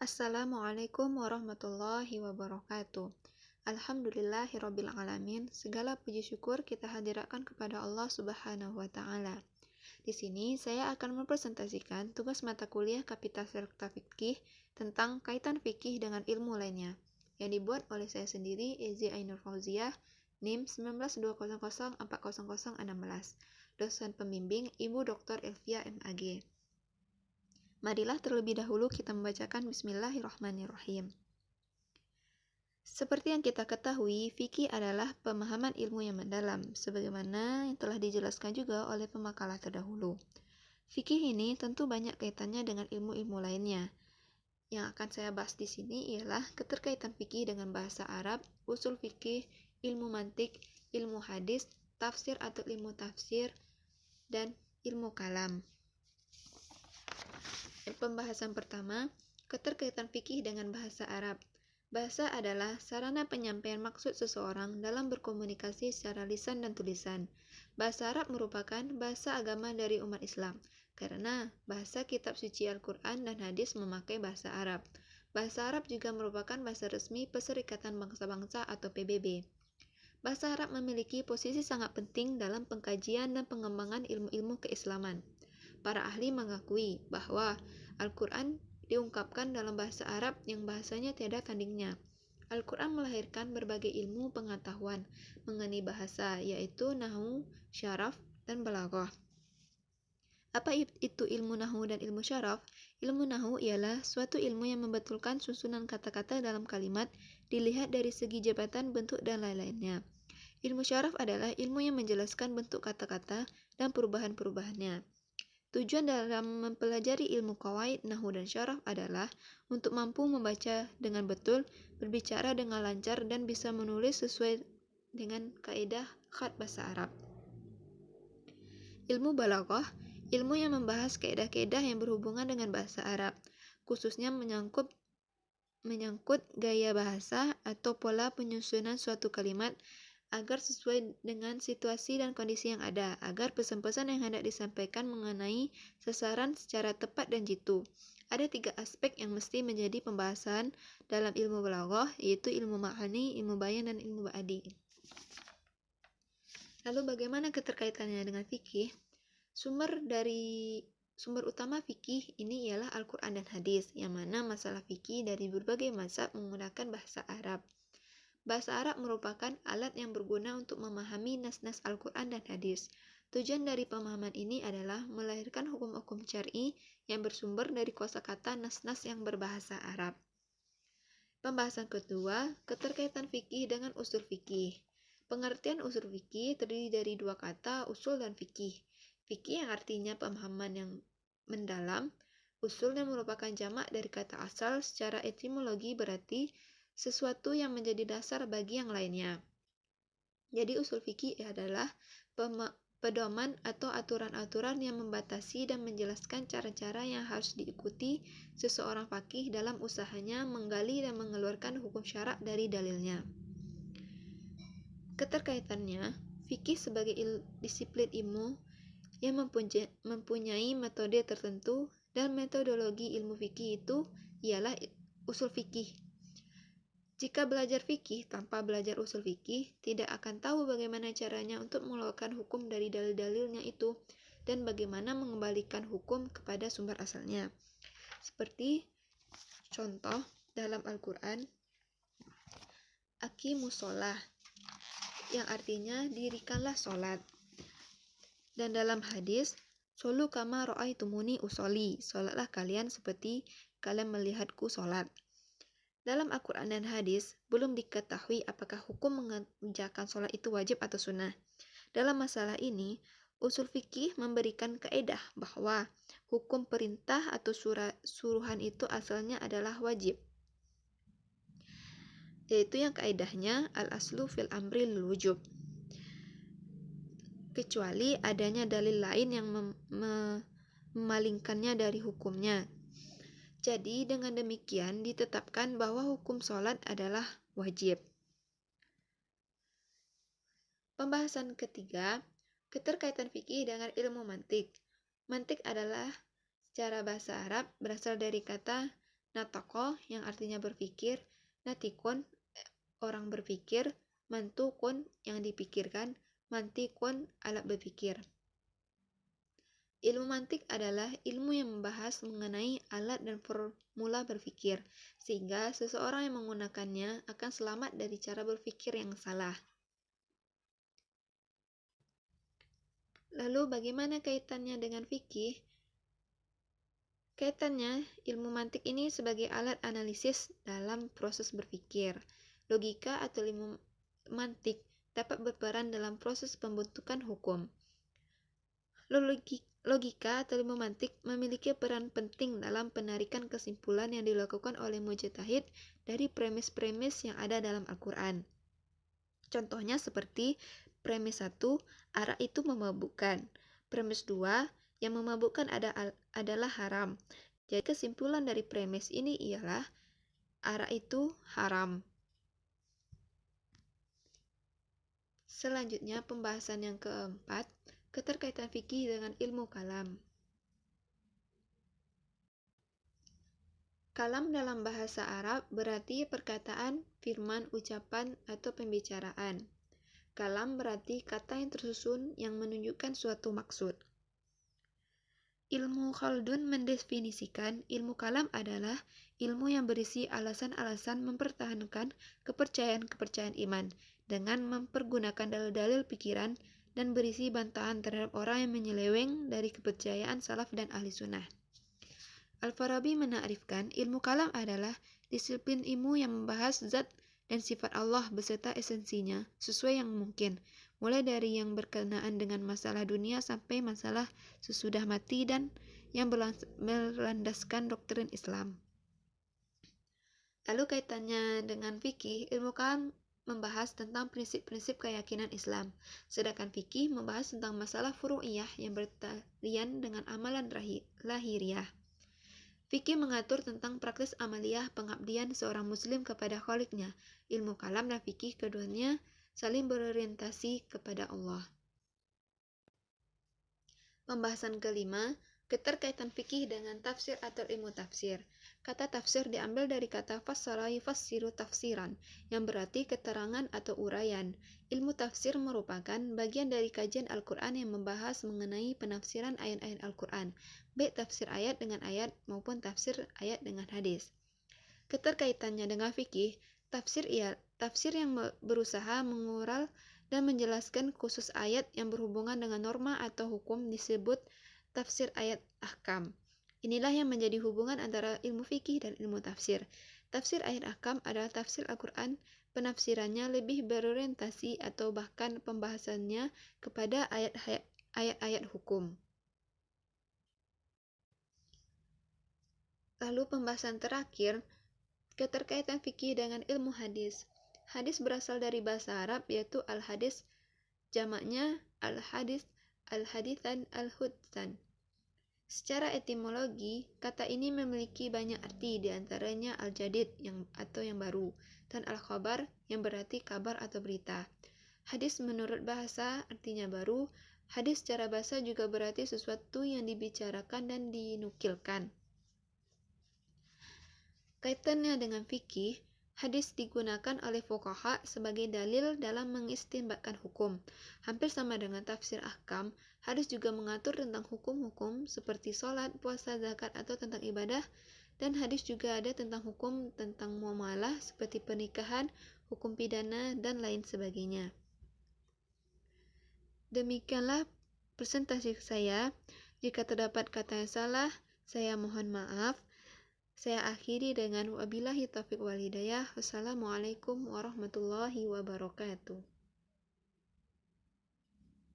Assalamualaikum warahmatullahi wabarakatuh. Alhamdulillahirabbil alamin. Segala puji syukur kita hadirkan kepada Allah Subhanahu wa taala. Di sini saya akan mempresentasikan tugas mata kuliah Kapital Serta Fikih tentang kaitan fikih dengan ilmu lainnya yang dibuat oleh saya sendiri, Ezi Ainur Fauziah, NIM 192004016, dosen pembimbing Ibu Dr. Elvia MAG. Marilah terlebih dahulu kita membacakan Bismillahirrahmanirrahim. Seperti yang kita ketahui, fikih adalah pemahaman ilmu yang mendalam, sebagaimana yang telah dijelaskan juga oleh pemakalah terdahulu. Fikih ini tentu banyak kaitannya dengan ilmu-ilmu lainnya. Yang akan saya bahas di sini ialah keterkaitan fikih dengan bahasa Arab, usul fikih, ilmu mantik, ilmu hadis, tafsir atau ilmu tafsir, dan ilmu kalam. Pembahasan pertama, keterkaitan fikih dengan bahasa Arab. Bahasa adalah sarana penyampaian maksud seseorang dalam berkomunikasi secara lisan dan tulisan. Bahasa Arab merupakan bahasa agama dari umat Islam, karena bahasa kitab suci Al-Quran dan hadis memakai bahasa Arab. Bahasa Arab juga merupakan bahasa resmi Perserikatan Bangsa-Bangsa atau PBB. Bahasa Arab memiliki posisi sangat penting dalam pengkajian dan pengembangan ilmu-ilmu keislaman. Para ahli mengakui bahwa Al-Quran diungkapkan dalam bahasa Arab yang bahasanya tiada tandingnya. Al-Quran melahirkan berbagai ilmu pengetahuan mengenai bahasa, yaitu nahwu, syaraf, dan balaghah. Apa itu ilmu nahwu dan ilmu syaraf? Ilmu nahwu ialah suatu ilmu yang membetulkan susunan kata-kata dalam kalimat dilihat dari segi jabatan, bentuk, dan lain-lainnya. Ilmu syaraf adalah ilmu yang menjelaskan bentuk kata-kata dan perubahan-perubahannya. Tujuan dalam mempelajari ilmu qawaid, nahwu, dan syaraf adalah untuk mampu membaca dengan betul, berbicara dengan lancar, dan bisa menulis sesuai dengan kaidah khat bahasa Arab. Ilmu balaghah, ilmu yang membahas kaidah-kaidah yang berhubungan dengan bahasa Arab, khususnya menyangkut gaya bahasa atau pola penyusunan suatu kalimat agar sesuai dengan situasi dan kondisi yang ada, agar pesan-pesan yang hendak disampaikan mengenai sasaran secara tepat dan jitu. Ada 3 aspek yang mesti menjadi pembahasan dalam ilmu balaghah, yaitu ilmu ma'ani, ilmu bayan, dan ilmu ba'di. Lalu bagaimana keterkaitannya dengan fikih? Sumber utama fikih ini ialah Al-Quran dan hadis, yang mana masalah fikih dari berbagai mazhab menggunakan bahasa Arab. Bahasa Arab merupakan alat yang berguna untuk memahami nas-nas Al-Quran dan hadis. Tujuan dari pemahaman ini adalah melahirkan hukum-hukum syar'i yang bersumber dari kosakata nas-nas yang berbahasa Arab. Pembahasan kedua, keterkaitan fikih dengan usul fikih. Pengertian usul fikih terdiri dari 2 kata, usul dan fikih. Fikih yang artinya pemahaman yang mendalam, usul yang merupakan jamak dari kata asal secara etimologi berarti sesuatu yang menjadi dasar bagi yang lainnya. Jadi usul fikih adalah pedoman atau aturan-aturan yang membatasi dan menjelaskan cara-cara yang harus diikuti seseorang faqih dalam usahanya menggali dan mengeluarkan hukum syarak dari dalilnya. Keterkaitannya, fikih sebagai disiplin ilmu yang mempunyai metode tertentu, dan metodologi ilmu fikih itu ialah usul fikih. Jika belajar fikih tanpa belajar usul fikih, tidak akan tahu bagaimana caranya untuk mengeluarkan hukum dari dalil-dalilnya itu, dan bagaimana mengembalikan hukum kepada sumber asalnya. Seperti contoh dalam Al-Quran, aqimus sholah, yang artinya dirikanlah sholat. Dan dalam hadis, sholu kama ra'aitumuni usolli, sholatlah kalian seperti kalian melihatku sholat. Dalam Al-Quran dan hadis, belum diketahui apakah hukum mengerjakan sholat itu wajib atau sunnah. Dalam masalah ini, usul fikih memberikan kaidah bahwa hukum perintah atau suruhan itu asalnya adalah wajib. Yaitu yang kaidahnya al-aslu fil amri lil wujub. Kecuali adanya dalil lain yang memalingkannya dari hukumnya. Jadi dengan demikian ditetapkan bahwa hukum sholat adalah wajib. Pembahasan ketiga, keterkaitan fikih dengan ilmu mantik. Mantik adalah secara bahasa Arab berasal dari kata natoko yang artinya berpikir, natikun orang berpikir, mantukun yang dipikirkan, mantikun alat berpikir. Ilmu mantik adalah ilmu yang membahas mengenai alat dan formula berpikir, sehingga seseorang yang menggunakannya akan selamat dari cara berpikir yang salah. Lalu bagaimana kaitannya dengan fikih? Kaitannya, ilmu mantik ini sebagai alat analisis dalam proses berpikir. Logika atau ilmu mantik dapat berperan dalam proses pembentukan hukum. Logika atau ilmu mantik memiliki peran penting dalam penarikan kesimpulan yang dilakukan oleh mujtahid dari premis-premis yang ada dalam Al-Quran. Contohnya seperti premis 1, arak itu memabukkan. Premis 2, yang memabukkan adalah haram. Jadi kesimpulan dari premis ini ialah arak itu haram. Selanjutnya pembahasan yang keempat, keterkaitan fikih dengan ilmu kalam. Kalam dalam bahasa Arab berarti perkataan, firman, ucapan, atau pembicaraan. Kalam berarti kata yang tersusun yang menunjukkan suatu maksud. Ilmu Khaldun mendefinisikan ilmu kalam adalah ilmu yang berisi alasan-alasan mempertahankan kepercayaan-kepercayaan iman dengan mempergunakan dalil-dalil pikiran dan berisi bantahan terhadap orang yang menyeleweng dari kepercayaan salaf dan ahli sunnah. Al-Farabi menakrifkan ilmu kalam adalah disiplin ilmu yang membahas zat dan sifat Allah beserta esensinya sesuai yang mungkin, mulai dari yang berkenaan dengan masalah dunia sampai masalah sesudah mati dan yang berlandaskan doktrin Islam. Lalu kaitannya dengan fikih, ilmu kalam membahas tentang prinsip-prinsip keyakinan Islam, sedangkan fikih membahas tentang masalah furu'iyah yang bertalian dengan amalan lahiriah. Fikih mengatur tentang praktis amaliyah pengabdian seorang muslim kepada Khaliknya. Ilmu kalam dan fikih keduanya saling berorientasi kepada Allah. Pembahasan kelima, keterkaitan fikih dengan tafsir atau ilmu tafsir. Kata tafsir diambil dari kata fassara yufassiru tafsiran, yang berarti keterangan atau uraian. Ilmu tafsir merupakan bagian dari kajian Al-Quran yang membahas mengenai penafsiran ayat-ayat Al-Quran, baik tafsir ayat dengan ayat maupun tafsir ayat dengan hadis. Keterkaitannya dengan fikih, tafsir yang berusaha mengural dan menjelaskan khusus ayat yang berhubungan dengan norma atau hukum disebut tafsir ayat ahkam. Inilah yang menjadi hubungan antara ilmu fikih dan ilmu tafsir. Tafsir ayat ahkam adalah tafsir Al-Quran, penafsirannya lebih berorientasi atau bahkan pembahasannya kepada ayat-ayat hukum. Lalu pembahasan terakhir, keterkaitan fikih dengan ilmu hadis. Hadis berasal dari bahasa Arab yaitu al-hadis, jamaknya al-hadis, al-hadithan, al-hudsan. Secara etimologi, kata ini memiliki banyak arti, diantaranya al-jadid atau yang baru, dan al-khabar yang berarti kabar atau berita. Hadis menurut bahasa artinya baru. Hadis secara bahasa juga berarti sesuatu yang dibicarakan dan dinukilkan. Kaitannya dengan fikih, hadis digunakan oleh fuqaha sebagai dalil dalam mengistinbatkan hukum. Hampir sama dengan tafsir ahkam, hadis juga mengatur tentang hukum-hukum seperti sholat, puasa, zakat, atau tentang ibadah, dan hadis juga ada tentang hukum tentang muamalah seperti pernikahan, hukum pidana, dan lain sebagainya. Demikianlah presentasi saya. Jika terdapat kata yang salah, saya mohon maaf. Saya akhiri dengan wabillahi taufiq wal hidayah. Wassalamualaikum warahmatullahi wabarakatuh.